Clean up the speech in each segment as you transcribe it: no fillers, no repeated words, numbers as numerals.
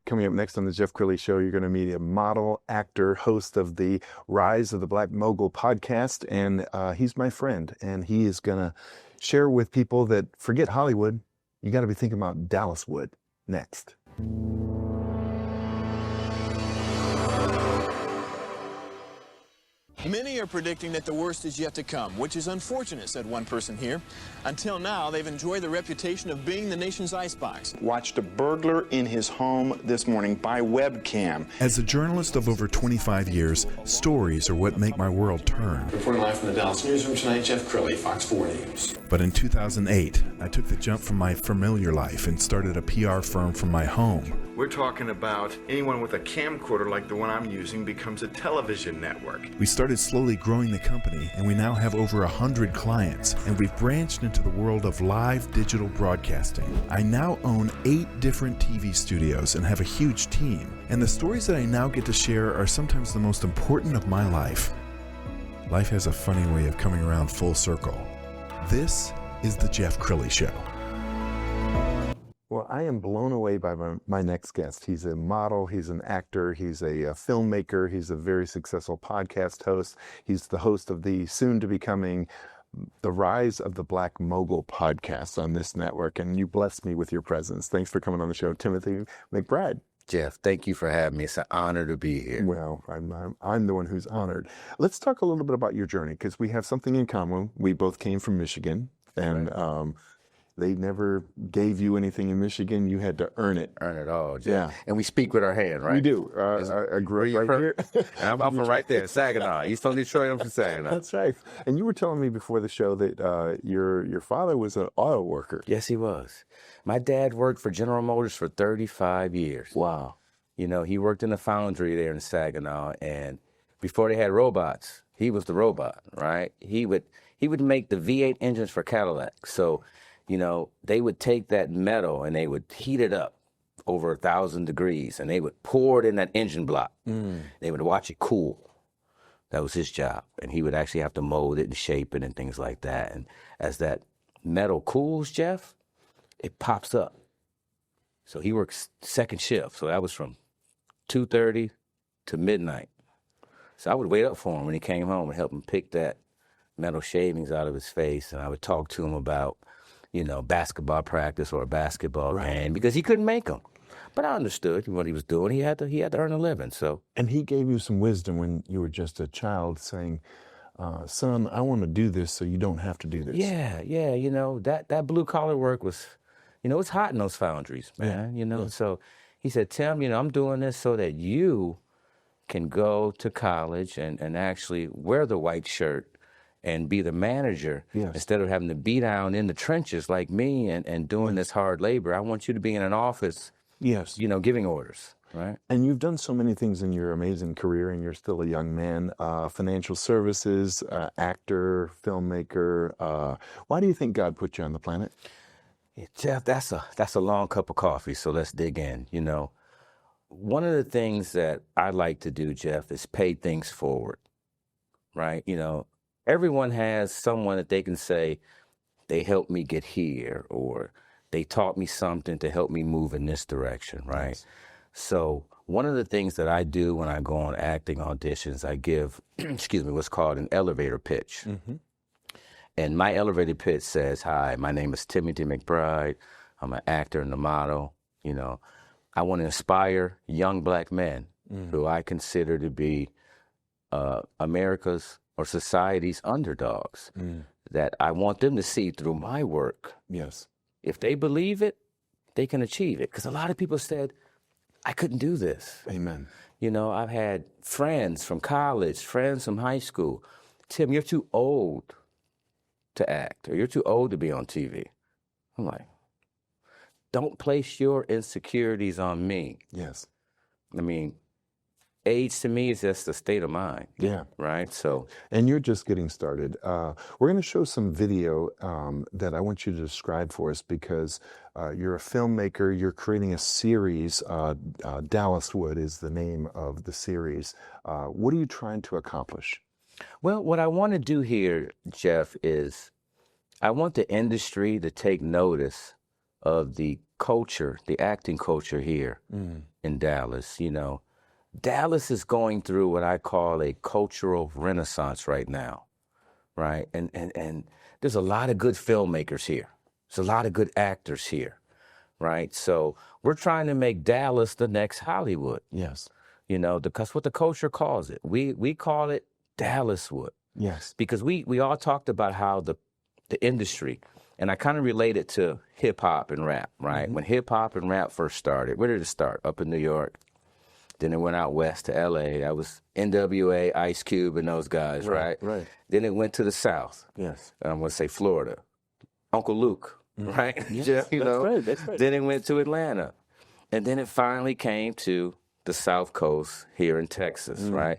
Coming up next on the Jeff Crilley Show, you're going to meet a model, actor, host of the Rise of the Black Mogul podcast, and he's my friend, and he is going to share with people that forget Hollywood, you got to be thinking about Dallaswood next. Many are predicting that the worst is yet to come, which is unfortunate, said one person here. Until now, they've enjoyed the reputation of being the nation's icebox. Watched a burglar in his home this morning by webcam. As a journalist of over 25 years, stories are what make my world turn. Reporting live from the Dallas newsroom tonight, Jeff Crilley, Fox 4 News. But in 2008, I took the jump from my familiar life and started a PR firm from my home. We're talking about anyone with a camcorder like the one I'm using becomes a television network. We started slowly growing the company, and we now have over 100 clients, and we've branched into the world of live digital broadcasting. I now own 8 different TV studios and have a huge team, and the stories that I now get to share are sometimes the most important of my life. Life has a funny way of coming around full circle. This is the Jeff Crilley Show. Well, I am blown away by my next guest. He's a model, he's an actor, he's a filmmaker, he's a very successful podcast host. He's the host of the soon-to-becoming The Rise of the Black Mogul podcast on this network, and you blessed me with your presence. Thanks for coming on the show, Timothy McBride. Jeff, thank you for having me. It's an honor to be here. Well, I'm the one who's honored. Let's talk a little bit about your journey, because we have something in common. We both came from Michigan, and right. They never gave you anything in Michigan. You had to earn it. Earn it all, Jeff. Yeah. And we speak with our hand, right? We do. I grew up right here. And I'm from right there, Saginaw. He's from Detroit, I'm from Saginaw. That's right. And you were telling me before the show that your father was an auto worker. Yes, he was. My dad worked for General Motors for 35 years. Wow. You know, he worked in the foundry there in Saginaw, and before they had robots, he was the robot, right? He would make the V8 engines for Cadillac. So, you know, they would take that metal and they would heat it up over 1,000 degrees, and they would pour it in that engine block. They would watch it cool. That was his job. And he would actually have to mold it and shape it and things like that. And as that metal cools, Jeff, it pops up. So he works second shift. So that was from 2:30 to midnight. So I would wait up for him when he came home and help him pick that metal shavings out of his face. And I would talk to him about, you know, basketball practice or a basketball game, because he couldn't make them. But I understood what he was doing. He had to earn a living. So, and he gave you some wisdom when you were just a child, saying, son, I want to do this so you don't have to do this. Yeah. You know, that blue collar work was, you know, it's hot in those foundries, man. Yeah. You know, Yeah. So he said, Tim, you know, I'm doing this so that you can go to college and actually wear the white shirt and be the manager, instead of having to be down in the trenches like me and doing this hard labor. I want you to be in an office, you know, giving orders, right? And you've done so many things in your amazing career, and you're still a young man. Financial services, actor, filmmaker. Why do you think God put you on the planet? Yeah, Jeff, that's a long cup of coffee, so let's dig in. You know, one of the things that I like to do, Jeff, is pay things forward, right? You know, everyone has someone that they can say, they helped me get here, or they taught me something to help me move in this direction, right? Yes. So one of the things that I do when I go on acting auditions, I give, what's called an elevator pitch. Mm-hmm. And my elevator pitch says, hi, my name is Timothy McBride. I'm an actor and a model. You know, I want to inspire young black men who I consider to be America's or society's underdogs, that I want them to see through my work. Yes. If they believe it, they can achieve it. Because a lot of people said, I couldn't do this. Amen. You know, I've had friends from college, friends from high school. Tim, you're too old to act, or you're too old to be on TV. I'm like, don't place your insecurities on me. Yes. I mean, age to me is just a state of mind. Yeah. Right? So. And you're just getting started. We're going to show some video that I want you to describe for us, because you're a filmmaker. You're creating a series. Dallaswood is the name of the series. What are you trying to accomplish? Well, what I want to do here, Jeff, is I want the industry to take notice of the culture, the acting culture here in Dallas, Dallas is going through what I call a cultural renaissance right now, right? And there's a lot of good filmmakers here. There's a lot of good actors here, right? So we're trying to make Dallas the next Hollywood. Yes. Because what the culture calls it. We call it Dallaswood. Yes. Because we all talked about how the industry, and I kind of relate it to hip hop and rap, right? When hip hop and rap first started, where did it start? Up in New York. Then it went out west to L.A. That was NWA, Ice Cube, and those guys, right? Right. Then it went to the South. Yes. I'm going to say Florida. Uncle Luke, right? Yes, that's right. Then it went to Atlanta. And then it finally came to the South Coast here in Texas, right?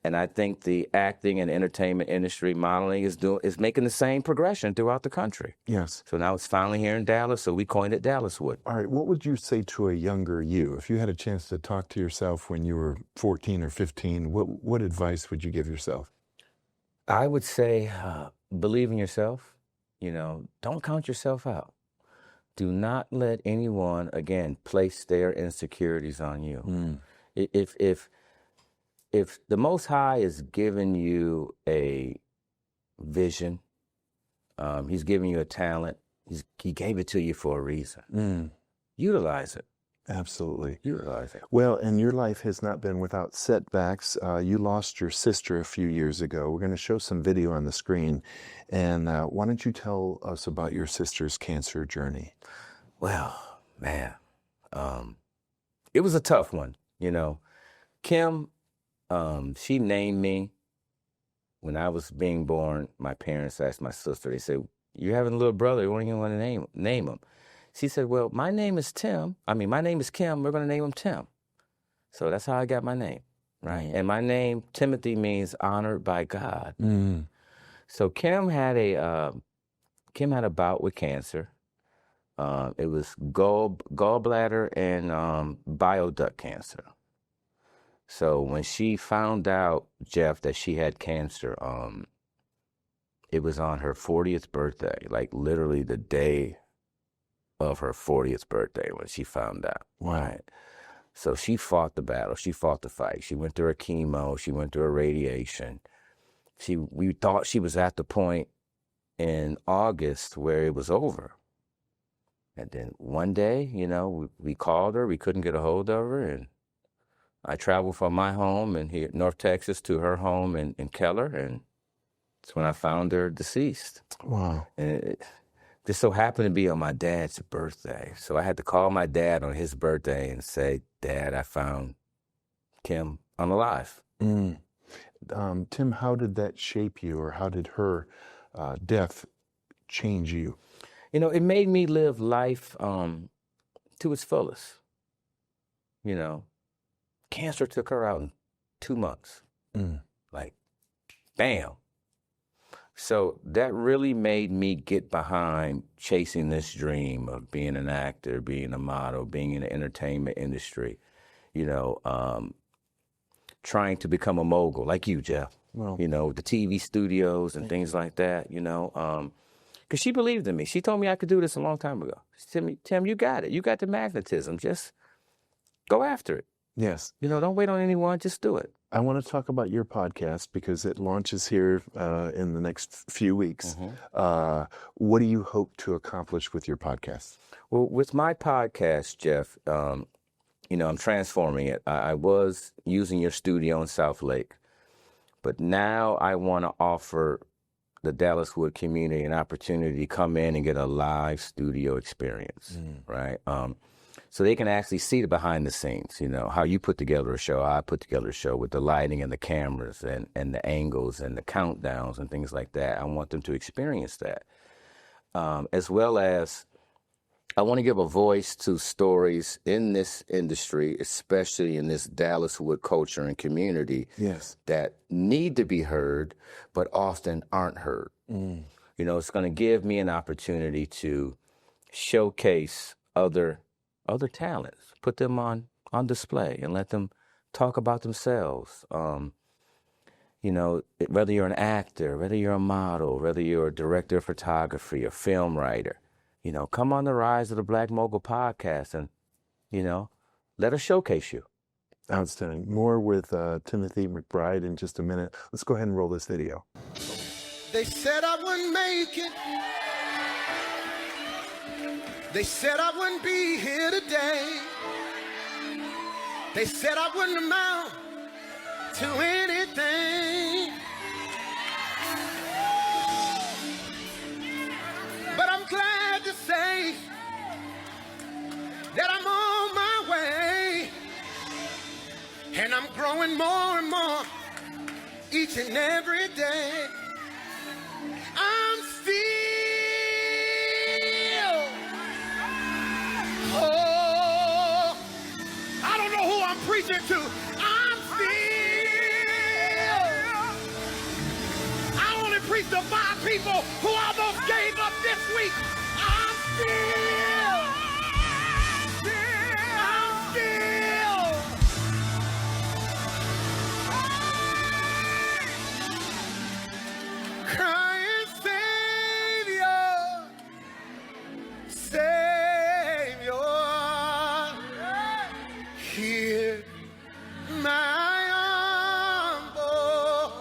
And I think the acting and entertainment industry modeling is making the same progression throughout the country. Yes. So now it's finally here in Dallas, so we coined it Dallaswood. All right, what would you say to a younger you? If you had a chance to talk to yourself when you were 14 or 15, what advice would you give yourself? I would say believe in yourself. Don't count yourself out. Do not let anyone, again, place their insecurities on you. If the Most High is giving you a vision, he's giving you a talent, he gave it to you for a reason. Utilize it. Absolutely. Utilize it. Well, and your life has not been without setbacks. You lost your sister a few years ago. We're going to show some video on the screen. And why don't you tell us about your sister's cancer journey? Well, man, it was a tough one. Kim, she named me when I was being born. My parents asked my sister, they said, "You're having a little brother, what do you want to name him?" She said, "Well, my name is Kim. My name is Kim. We're going to name him Tim." So that's how I got my name, right? And my name, Timothy, means honored by God. So Kim had a bout with cancer. It was gallbladder and bile duct cancer. So when she found out, Jeff, that she had cancer, it was on her 40th birthday, like literally the day of her 40th birthday when she found out. Right. So she fought the battle. She fought the fight. She went through her chemo. She went through her radiation. We thought she was at the point in August where it was over. And then one day, we called her. We couldn't get a hold of her. And I traveled from my home in here, North Texas, to her home in Keller. And that's when I found her deceased. Wow. And this so happened to be on my dad's birthday. So I had to call my dad on his birthday and say, "Dad, I found Kim unalive." Tim, how did that shape you, or how did her death change you? It made me live life to its fullest. Cancer took her out in 2 months. Like, bam. So that really made me get behind chasing this dream of being an actor, being a model, being in the entertainment industry, trying to become a mogul like you, Jeff. Well, The TV studios and things like that, because she believed in me. She told me I could do this a long time ago. She told me, "Tim, you got it. You got the magnetism. Just go after it. yes. Don't wait on anyone. Just do it." I want to talk about your podcast because it launches here in the next few weeks. What do you hope to accomplish with your podcast? Well, with my podcast, Jeff, I'm transforming it. I was using your studio in South Lake, but now I want to offer the Dallaswood community an opportunity to come in and get a live studio experience, right? So they can actually see the behind the scenes, how you put together a show, how I put together a show with the lighting and the cameras and the angles and the countdowns and things like that. I want them to experience that. As well as I want to give a voice to stories in this industry, especially in this Dallaswood culture and community, Yes. that need to be heard, but often aren't heard. It's going to give me an opportunity to showcase other talents, put them on display and let them talk about themselves. Whether you're an actor, whether you're a model, whether you're a director of photography, a film writer, come on the Rise of the Black Mogul podcast and, let us showcase you. Outstanding. More with Timothy McBride in just a minute. Let's go ahead and roll this video. They said I wouldn't make it. They said I wouldn't be here today. They said I wouldn't amount to anything. But I'm glad to say that I'm on my way. And I'm growing more and more each and every day. I'm still, oh, I don't know who I'm preaching to. I'm still, I only preach to 5 people who almost gave up this week. I'm still, I'm still. Crying Savior, Savior, hear my humble.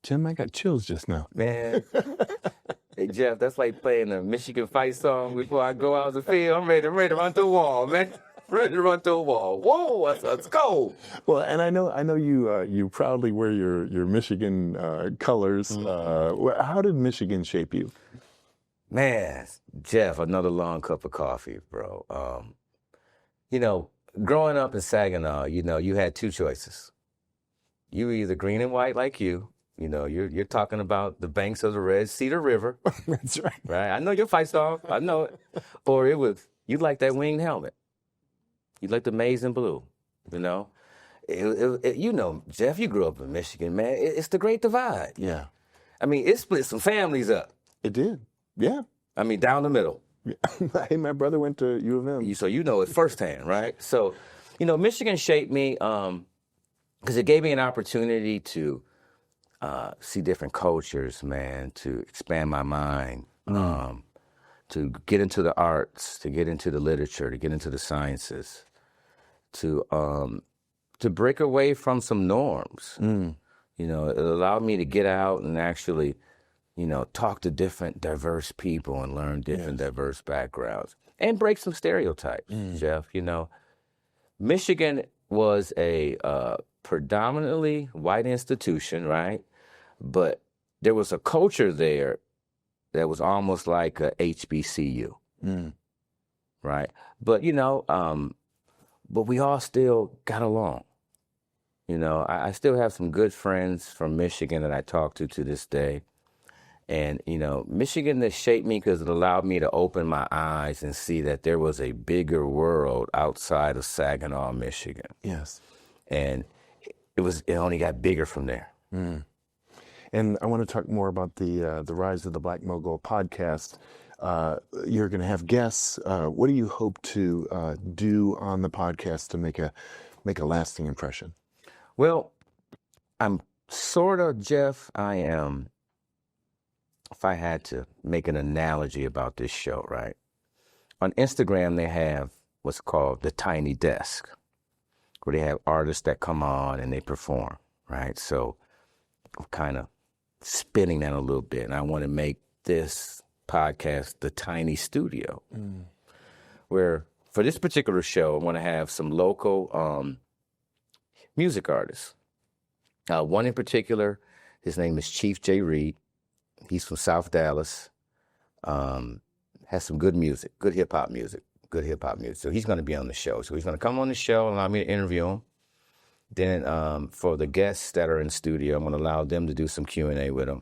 Jim, I got chills just now. Man. Hey, Jeff, that's like playing a Michigan fight song before I go out the field. I'm ready to run through a wall, man. Ready to run through a wall. Whoa, let's go. Well, and I know you proudly wear your Michigan colors. How did Michigan shape you? Man, Jeff, another long cup of coffee, bro. Growing up in Saginaw, you had 2 choices. You were either green and white like you're talking about the banks of the Red Cedar River. That's right. Right? I know your fight song. I know it. Or it was, you like that winged helmet. You like the maize and blue, Jeff, you grew up in Michigan, man. It's the Great Divide. Yeah. I mean, it split some families up. It did. Yeah. I mean, down the middle. Hey, my brother went to U of M. So you know it firsthand, right? So, Michigan shaped me because it gave me an opportunity to see different cultures, man, to expand my mind, to get into the arts, to get into the literature, to get into the sciences, to break away from some norms. It allowed me to get out and actually, talk to different diverse people and learn different diverse backgrounds and break some stereotypes, Jeff. Michigan was a predominantly white institution, right? But there was a culture there that was almost like a HBCU, right? But, but we all still got along. I still have some good friends from Michigan that I talk to this day. And, Michigan that shaped me because it allowed me to open my eyes and see that there was a bigger world outside of Saginaw, Michigan. Yes. And it only got bigger from there. And I want to talk more about the Rise of the Black Mogul podcast. You're going to have guests. What do you hope to do on the podcast to make a lasting impression? Well, I'm sort of, Jeff, I am, if I had to make an analogy about this show, right? On Instagram, they have what's called the Tiny Desk, where they have artists that come on and they perform, right? So I'm kind of spinning that a little bit, and I want to make this podcast the tiny studio, where for this particular show, I want to have some local music artists. One in particular, his name is Chief J. Reed. He's from South Dallas. Has some good music, good hip hop music. So he's going to be on the show. So he's going to come on the show, allow me to interview him. Then for the guests that are in studio, I'm going to allow them to do some Q&A with him.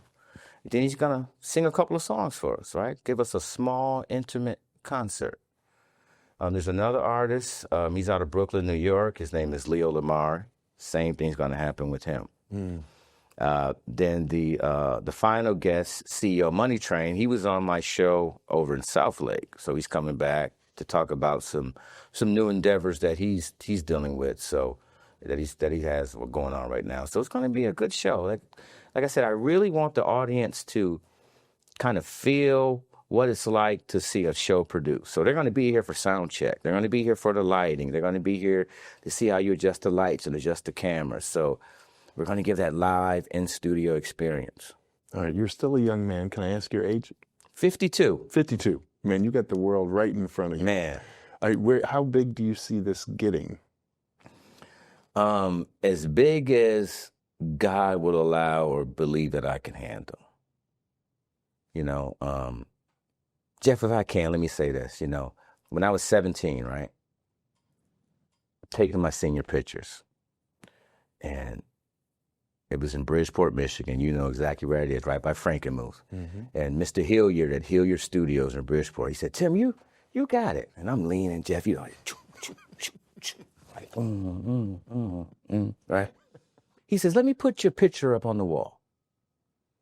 Then he's going to sing a couple of songs for us, right? Give us a small, intimate concert. There's another artist. He's out of Brooklyn, New York. His name is Leo Lamar. Same thing's going to happen with him. Then the final guest, CEO Money Train, he was on my show over in South Lake. So he's coming back to talk about some new endeavors that he's dealing with. So that he has going on right now. So it's going to be a good show. Like I said, I really want the audience to kind of feel what it's like to see a show produced. So they're going to be here for sound check. They're going to be here for the lighting. They're going to be here to see how you adjust the lights and adjust the cameras. So we're going to give that live in-studio experience. All right, you're still a young man. Can I ask your age? 52. 52. Man, you got the world right in front of you. Man. All right, how big do you see this getting? As big as God will allow or believe that I can handle. You know, Jeff, if I can, let me say this, you know, when I was 17, right, taking my senior pictures, and it was in Bridgeport, Michigan. You know exactly where it is, right by Frankenmuth. And Mr. Hilliard at Hilliard Studios in Bridgeport, he said, Tim, you got it. And I'm leaning, Jeff, you know, like, right? He says, let me put your picture up on the wall.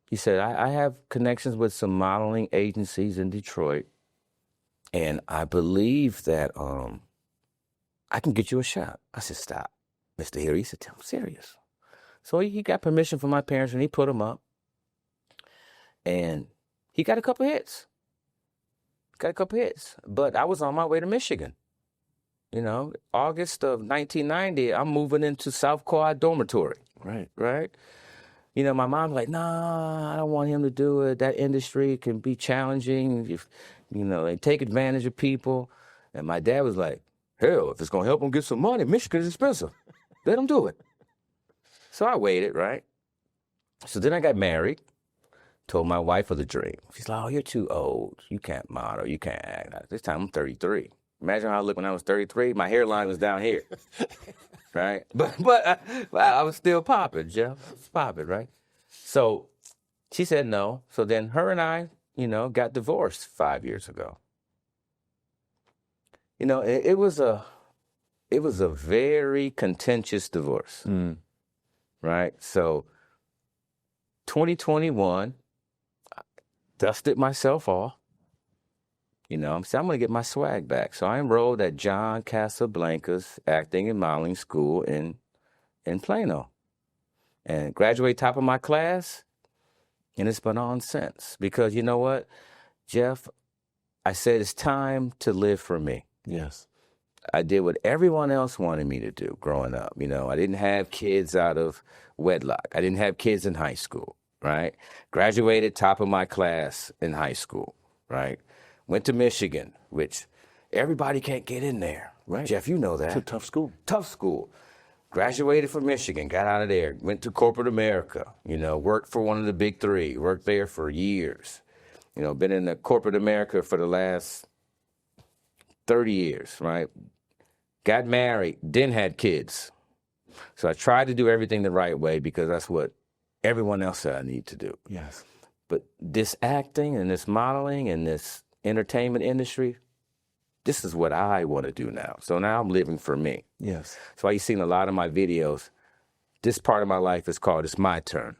He said, I have connections with some modeling agencies in Detroit, and I believe that I can get you a shot. I said, stop, Mr. Hilliard. He said, I'm serious. So he got permission from my parents, and he put them up. And he got a couple hits. But I was on my way to Michigan. You know, August of 1990, I'm moving into South Quad Dormitory. Right? You know, my mom's like, nah, I don't want him to do it. That industry can be challenging. You know, they take advantage of people. And my dad was like, hell, if it's going to help him get some money, Michigan is expensive. Let him do it. So I waited, right? So then I got married, told my wife of the dream. She's like, oh, you're too old. You can't model. You can't act. This time I'm 33. Imagine how I looked when I was 33. My hairline was down here. Right? But I was still popping, Jeff. I was popping, right? So she said no. So then her and I, you know, got divorced 5 years ago. You know, it was a very contentious divorce. Right? So 2021, I dusted myself off. You know, I'm saying I'm going to get my swag back. So I enrolled at John Casablanca's acting and modeling school in Plano. And graduated top of my class, and it's been on since. Because you know what, Jeff, I said it's time to live for me. Yes. I did what everyone else wanted me to do growing up. You know, I didn't have kids out of wedlock. I didn't have kids in high school, right? Graduated top of my class in high school, right? Went to Michigan, which everybody can't get in there. Right. Jeff, you know that. It's a tough school. Tough school. Graduated from Michigan, got out of there, went to corporate America, you know, worked for one of the big three, worked there for years. You know, been in the corporate America for the last 30 years, right? Got married, then had kids. So I tried to do everything the right way because that's what everyone else said I need to do. Yes. But this acting and this modeling and this entertainment industry, this is what I want to do now. So now I'm living for me. Yes. So you've seen a lot of my videos. This part of my life is called It's My Turn.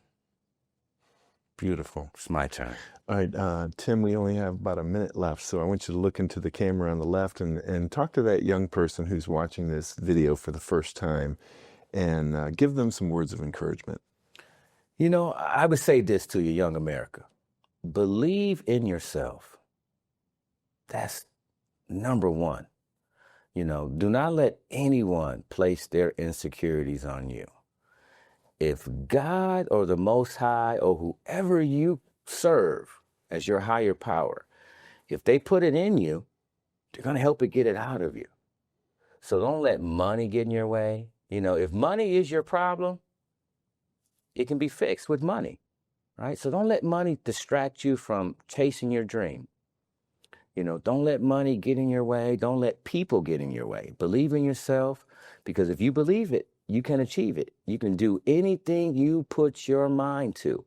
Beautiful. It's my turn. All right, Tim, we only have about a minute left, so I want you to look into the camera on the left and talk to that young person who's watching this video for the first time and give them some words of encouragement. You know, I would say this to you, young America. Believe in yourself. That's number one. You know, do not let anyone place their insecurities on you. If God or the Most High or whoever you serve as your higher power, if they put it in you, they're going to help it get it out of you. So don't let money get in your way. You know, if money is your problem, it can be fixed with money, right? So don't let money distract you from chasing your dream. You know, don't let money get in your way. Don't let people get in your way. Believe in yourself, because if you believe it, you can achieve it. You can do anything you put your mind to.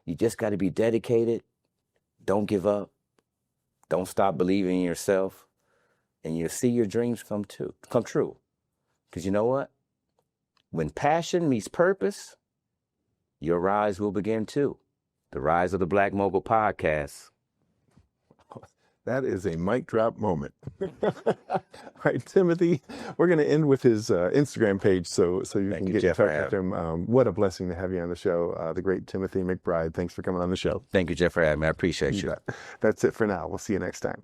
You just got to be dedicated. Don't give up. Don't stop believing in yourself. And you'll see your dreams come true. Because you know what? When passion meets purpose, your rise will begin too. The Rise of the Black Mogul podcast. That is a mic drop moment. All right, Timothy, we're going to end with his Instagram page so you can get in Jeff, for touch with him. What a blessing to have you on the show. The great Timothy McBride. Thanks for coming on the show. Thank you, Jeff, for having me. I appreciate you. That's it for now. We'll see you next time.